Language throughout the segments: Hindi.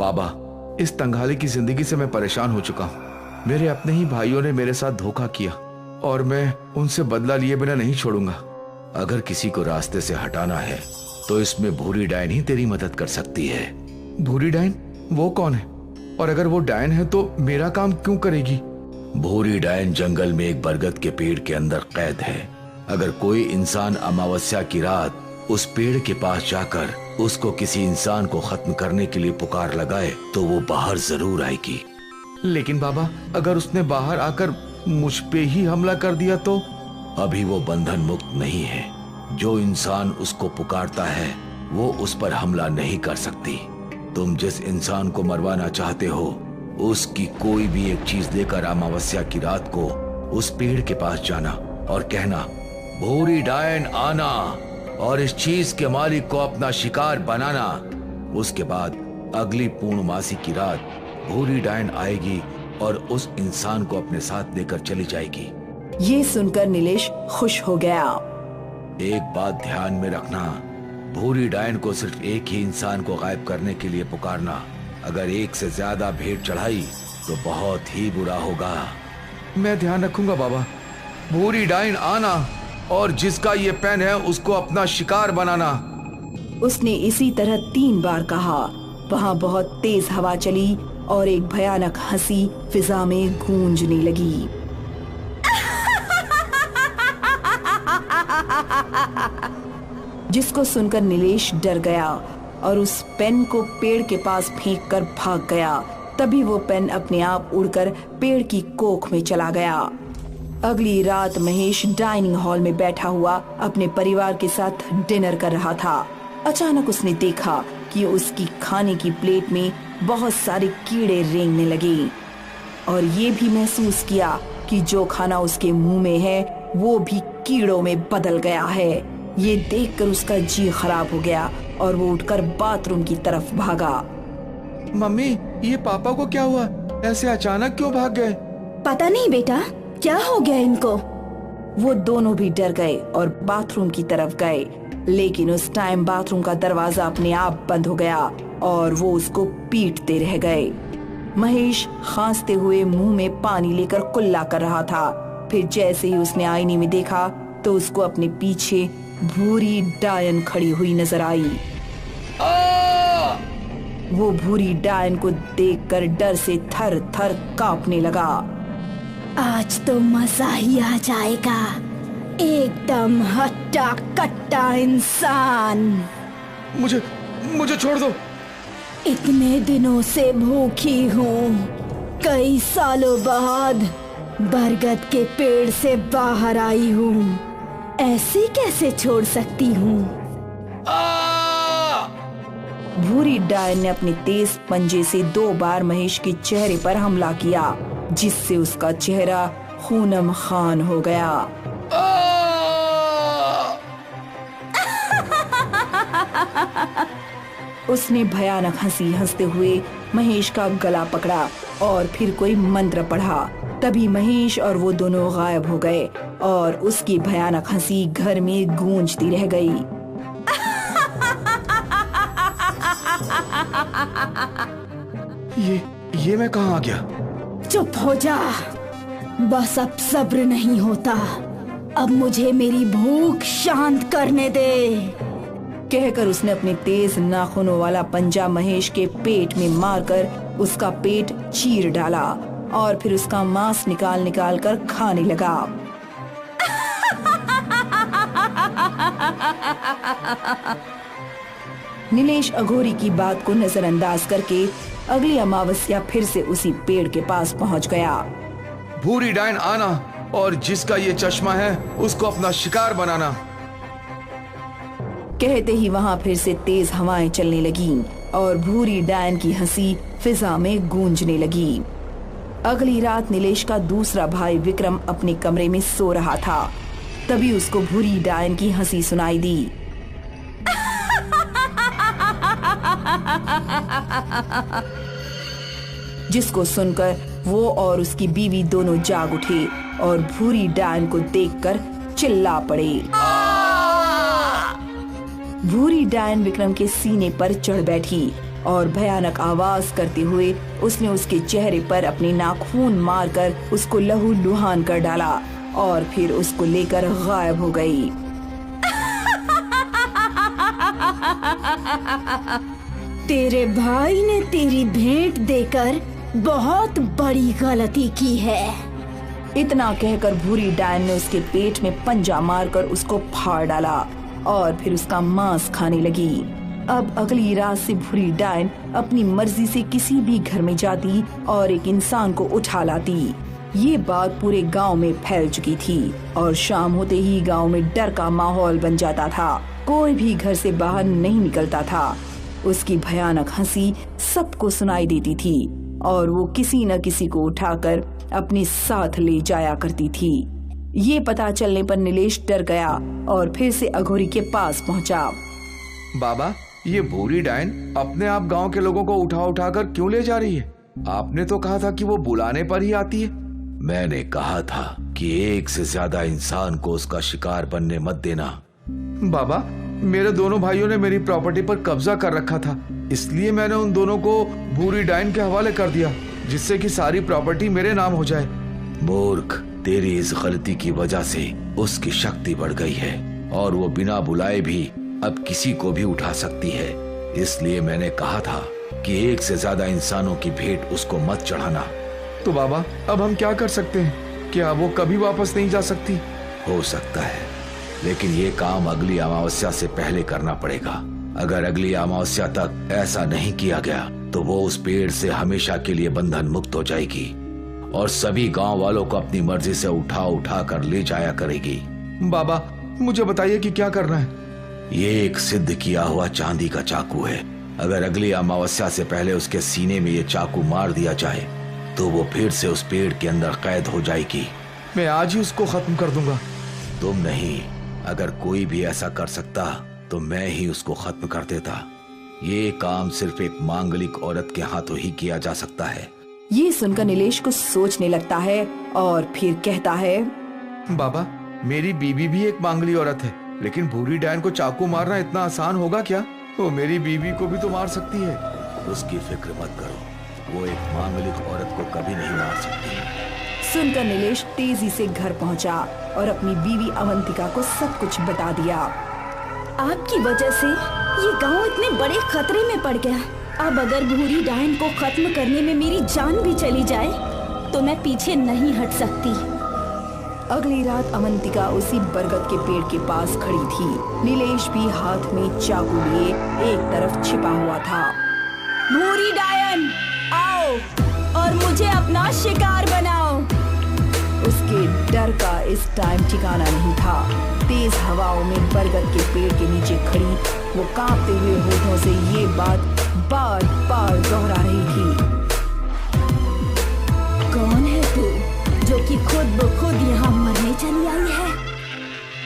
बाबा, इस तंगहाली की जिंदगी से मैं परेशान हो चुका हूँ। मेरे अपने ही भाइयों ने मेरे साथ धोखा किया और मैं उनसे बदला लिए बिना नहीं छोड़ूंगा। अगर किसी को रास्ते से हटाना है तो इसमें भूरी डायन ही तेरी मदद कर सकती है। भूरी डायन? वो कौन है? और अगर वो डायन है तो मेरा काम क्यों करेगी? भूरी डायन जंगल में एक बरगद के पेड़ के अंदर कैद है। अगर कोई इंसान अमावस्या की रात उस पेड़ के पास जाकर उसको किसी इंसान को खत्म करने के लिए पुकार लगाए तो वो बाहर जरूर आएगी। लेकिन बाबा, अगर उसने बाहर आकर मुझ पे ही हमला कर दिया तो? अभी वो बंधन मुक्त नहीं है। जो इंसान उसको पुकारता है वो उस पर हमला नहीं कर सकती। तुम जिस इंसान को मरवाना चाहते हो उसकी कोई भी एक चीज लेकर अमावस्या की रात को उस पेड़ के पास जाना और कहना, भूरी डायन आना, और इस चीज के मालिक को अपना शिकार बनाना। उसके बाद अगली पूर्णमासी की रात भूरी डायन आएगी और उस इंसान को अपने साथ लेकर चली जाएगी। ये सुनकर नीलेश खुश हो गया। एक बात ध्यान में रखना, भूरी डायन को सिर्फ एक ही इंसान को गायब करने के लिए पुकारना। अगर एक से ज्यादा भेंट चढ़ाई तो बहुत ही बुरा होगा। मैं ध्यान रखूंगा बाबा। भूरी डायन आना और जिसका ये पेन है उसको अपना शिकार बनाना। उसने इसी तरह 3 बार कहा। वहाँ बहुत तेज हवा चली और एक भयानक हंसी फिजा में गूंजने लगी। जिसको सुनकर नीलेश डर गया और उस पेन को पेड़ के पास फेंक कर भाग गया। तभी वो पेन अपने आप उड़कर पेड़ की कोख में चला गया। अगली रात महेश डाइनिंग हॉल में बैठा हुआ अपने परिवार के साथ डिनर कर रहा था। अचानक उसने देखा कि उसकी खाने की प्लेट में बहुत सारे कीड़े रेंगने लगे और ये भी महसूस किया कि जो खाना उसके मुंह में है वो भी कीड़ों में बदल गया है। ये देखकर उसका जी खराब हो गया और वो उठकर बाथरूम की तरफ भागा। मम्मी, ये पापा को क्या हुआ? ऐसे अचानक क्यों भाग गए? पता नहीं बेटा, क्या हो गया इनको। वो दोनों भी डर गए और बाथरूम की तरफ गए, लेकिन उस टाइम बाथरूम का दरवाजा अपने आप बंद हो गया और वो उसको पीटते रह गए। महेश खांसते हुए मुंह में पानी लेकर कुल्ला कर रहा था। फिर जैसे ही उसने आईने में देखा तो उसको अपने पीछे भूरी डायन खड़ी हुई नजर आई। वो भूरी डायन को देखकर डर से थर थर कांपने लगा। आज तो मजा ही आ जाएगा, एकदम हट्टा कट्टा इंसान। मुझे छोड़ दो। इतने दिनों से भूखी हूँ, कई सालों बाद बरगद के पेड़ से बाहर आई हूँ, ऐसे कैसे छोड़ सकती हूँ। भूरी डायन ने अपने तेज पंजे से 2 बार महेश के चेहरे पर हमला किया, जिससे उसका चेहरा खूनम खान हो गया। उसने भयानक हंसी हंसते हुए महेश का गला पकड़ा और फिर कोई मंत्र पढ़ा। तभी महेश और वो दोनों गायब हो गए और उसकी भयानक हंसी घर में गूंजती रह गई। ये मैं कहाँ आ गया? चुप हो जा, बस अब सब्र नहीं होता। अब मुझे मेरी भूख शांत करने दे। कहकर उसने अपने तेज नाखूनों वाला पंजा महेश के पेट में मारकर उसका पेट चीर डाला और फिर उसका मांस निकाल निकाल कर खाने लगा। नीलेश अघोरी की बात को नजरअंदाज करके अगली अमावस्या फिर से उसी पेड़ के पास पहुंच गया। भूरी डायन आना और जिसका ये चश्मा है उसको अपना शिकार बनाना। कहते ही वहाँ फिर से तेज हवाएं चलने लगीं और भूरी डायन की हंसी फिजा में गूंजने लगी। अगली रात नीलेश का दूसरा भाई विक्रम अपने कमरे में सो रहा था। तभी उसको भूरी डायन की हंसी सुनाई दी। जिसको सुनकर वो और उसकी बीवी दोनों जाग उठे और भूरी डायन को देखकर चिल्ला पड़े। भूरी डायन विक्रम के सीने पर चढ़ बैठी और भयानक आवाज करते हुए उसने उसके चेहरे पर अपने नाखून मारकर उसको लहूलुहान कर डाला और फिर उसको लेकर गायब हो गई। तेरे भाई ने तेरी भेंट देकर बहुत बड़ी गलती की है। इतना कहकर भूरी डायन ने उसके पेट में पंजा मारकर उसको फाड़ डाला और फिर उसका मांस खाने लगी। अब अगली रात से भूरी डायन अपनी मर्जी से किसी भी घर में जाती और एक इंसान को उठा लाती। ये बात पूरे गांव में फैल चुकी थी और शाम होते ही गांव में डर का माहौल बन जाता था। कोई भी घर से बाहर नहीं निकलता था। उसकी भयानक हंसी सबको सुनाई देती थी और वो किसी न किसी को उठाकर अपने साथ ले जाया करती थी। ये पता चलने पर नीलेश डर गया और फिर से अघोरी के पास पहुंचा। बाबा, ये भूरी डायन अपने आप गांव के लोगों को उठा उठा कर क्यों ले जा रही है? आपने तो कहा था कि वो बुलाने पर ही आती है। मैंने कहा था कि एक से ज्यादा इंसान को उसका शिकार बनने मत देना। बाबा, मेरे दोनों भाइयों ने मेरी प्रॉपर्टी पर कब्जा कर रखा था, इसलिए मैंने उन दोनों को भूरी डायन के हवाले कर दिया, जिससे कि सारी प्रॉपर्टी मेरे नाम हो जाए। मूर्ख, तेरी इस गलती की वजह से उसकी शक्ति बढ़ गई है और वो बिना बुलाए भी अब किसी को भी उठा सकती है। इसलिए मैंने कहा था कि एक से ज्यादा इंसानों की भेंट उसको मत चढ़ाना। तो बाबा, अब हम क्या कर सकते हैं? क्या वो कभी वापस नहीं जा सकती? हो सकता है, लेकिन ये काम अगली अमावस्या से पहले करना पड़ेगा। अगर अगली अमावस्या तक ऐसा नहीं किया गया तो वो उस पेड़ से हमेशा के लिए बंधन मुक्त हो जाएगी और सभी गांव वालों को अपनी मर्जी से उठा उठा कर ले जाया करेगी। बाबा, मुझे बताइए कि क्या करना है? ये एक सिद्ध किया हुआ चांदी का चाकू है। अगर अगली अमावस्या से पहले उसके सीने में ये चाकू मार दिया जाए तो वो फिर से उस पेड़ के अंदर कैद हो जाएगी। मैं आज ही उसको खत्म कर दूंगा। तुम नहीं, अगर कोई भी ऐसा कर सकता तो मैं ही उसको खत्म कर देता। ये काम सिर्फ एक मांगलिक औरत के हाथों ही किया जा सकता है। ये सुनकर नीलेश को सोचने लगता है और फिर कहता है, बाबा, मेरी बीवी भी एक मांगली औरत है, लेकिन भूरी डायन को चाकू मारना इतना आसान होगा क्या? वो मेरी बीवी को भी तो मार सकती है। उसकी फिक्र मत करो, वो एक मांगलिक औरत को कभी नहीं मार सकती। सुनकर नीलेश तेजी से घर पहुंचा और अपनी बीवी अवंतिका को सब कुछ बता दिया। आपकी वजह से ये गांव इतने बड़े खतरे में पड़ गया। अब अगर भूरी डायन को खत्म करने में मेरी जान भी चली जाए तो मैं पीछे नहीं हट सकती। अगली रात अवंतिका उसी बरगद के पेड़ के पास खड़ी थी। नीलेश भी हाथ में चाकू लिए एक तरफ छिपा हुआ था। भूरी डायन, आओ और मुझे अपना शिकार बनाओ। उसके डर का इस टाइम ठिकाना नहीं था। तेज हवाओं में बरगद के पेड़ के नीचे खड़ी वो कांपते हुए होठों से ये बात बार बार दोहरा रही थी। कौन है तू जो कि खुद ब खुद यहाँ मरने चली आई है?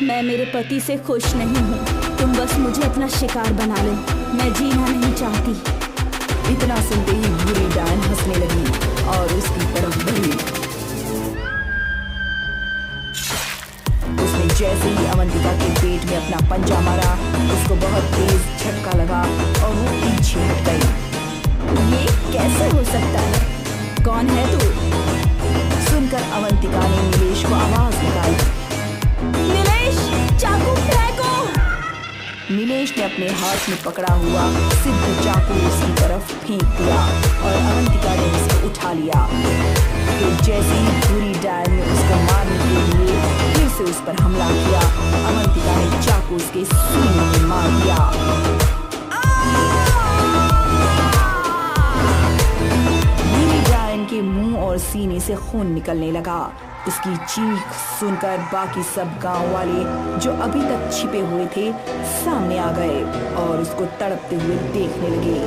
मैं मेरे पति से खुश नहीं हूँ। तुम बस मुझे अपना शिकार बना लो, मैं जीना नहीं चाहती। इतना सुनते ही भूरी डायन हंसने लगी और उसकी तरफ बढ़ी। उसने जैसे ही अवंतिका के पेट में अपना पंजा मारा, उसको बहुत तेज झटका लगा और वो पीछे हट गई। ये कैसे हो सकता है? कौन है तू? सुनकर अवंतिका ने नीलेश को आवाज लगाई, नीलेश, चाकू फेंको। नीलेश ने अपने हाथ में पकड़ा हुआ सिद्ध चाकू उसकी तरफ फेंक दिया और अवंतिका ने उसको उठा लिया। तो जैसे ही भूरी डायन ने उसको मारने के लिए फिर से उस पर हमला किया, अवंतिका ने चाकू उसके सीने में मार दिया। भूरी डायन के मुंह और सीने से खून निकलने लगा। उसकी चीख सुनकर बाकी सब गांव वाले जो अभी तक छिपे हुए थे सामने आ गए और उसको तड़पते हुए देखने लगे।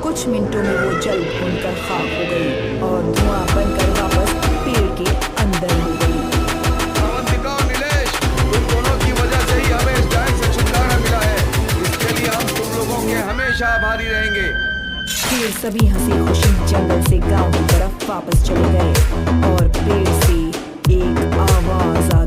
कुछ मिनटों में वो जल भूनकर खाक हो गई और धुआं बनकर वापस पेड़ के अंदर हो गई। अवंतिका और नीलेश, तुम दोनों की वजह से ही हमें इस डायन से छुटकारा मिला है। इसके लिए हम तुम लोगों के हमेशा आभारी रहेंगे। फिर सभी हंसी खुशी जंगल से गांव की तरफ वापस चले गए और पेड़ से एक आवाज आ